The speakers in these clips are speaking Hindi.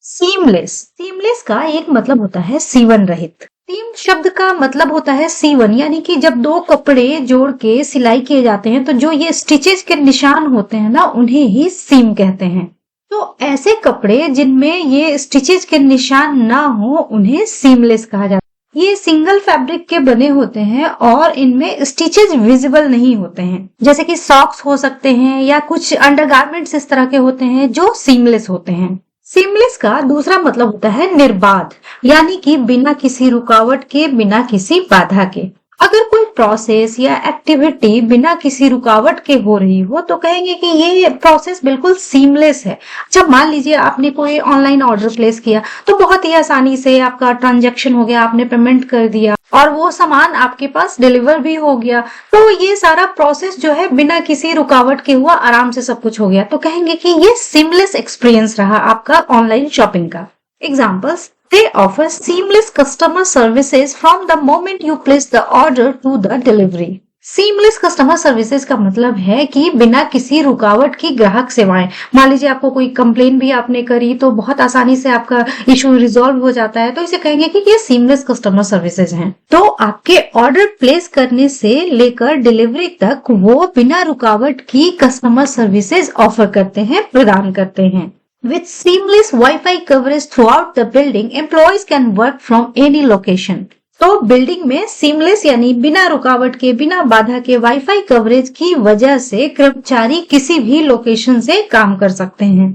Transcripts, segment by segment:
सीमलेस। सीमलेस का एक मतलब होता है सीवन रहित। सीम शब्द का मतलब होता है सीवन, यानी कि जब दो कपड़े जोड़ के सिलाई किए जाते हैं तो जो ये स्टिचेज के निशान होते हैं ना, उन्हें ही सीम कहते हैं। तो ऐसे कपड़े जिनमें ये स्टिचेज के निशान ना हो उन्हें सीमलेस कहा जाता है। ये सिंगल फैब्रिक के बने होते हैं और इनमें स्टिचेज विजिबल नहीं होते हैं, जैसे कि सॉक्स हो सकते हैं या कुछ अंडरगारमेंट्स इस तरह के होते हैं जो सीमलेस होते हैं। सीमलेस का दूसरा मतलब होता है निर्बाध, यानी कि बिना किसी रुकावट के, बिना किसी बाधा के। अगर कोई प्रोसेस या एक्टिविटी बिना किसी रुकावट के हो रही हो तो कहेंगे कि ये प्रोसेस बिल्कुल सीमलेस है। जब मान लीजिए आपने कोई ऑनलाइन ऑर्डर प्लेस किया तो बहुत ही आसानी से आपका ट्रांजैक्शन हो गया, आपने पेमेंट कर दिया और वो सामान आपके पास डिलीवर भी हो गया। तो ये सारा प्रोसेस जो है बिना किसी रुकावट के हुआ, आराम से सब कुछ हो गया, तो कहेंगे कि ये सीमलेस एक्सपीरियंस रहा आपका ऑनलाइन शॉपिंग का। Examples: they offer seamless customer services from the moment you place the order to the delivery. Seamless customer services का मतलब है कि बिना किसी रुकावट की ग्राहक सेवाएं। मान लीजिए आपको कोई कंप्लेन भी आपने करी तो बहुत आसानी से आपका इशू रिजॉल्व हो जाता है, तो इसे कहेंगे कि ये सीमलेस कस्टमर सर्विसेज हैं। तो आपके ऑर्डर प्लेस करने से लेकर डिलीवरी तक वो बिना रुकावट की कस्टमर सर्विसेज ऑफर करते हैं, प्रदान करते हैं। With seamless Wi-Fi coverage throughout the building, employees can work from any location. तो बिल्डिंग में सीमलेस यानी बिना रुकावट के, बिना बाधा के वाईफाई कवरेज की वजह से कर्मचारी किसी भी लोकेशन से काम कर सकते हैं।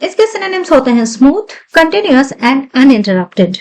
इसके सिनोनिम्स होते हैं स्मूथ, कंटिन्यूअस एंड अनइंटरप्टेड।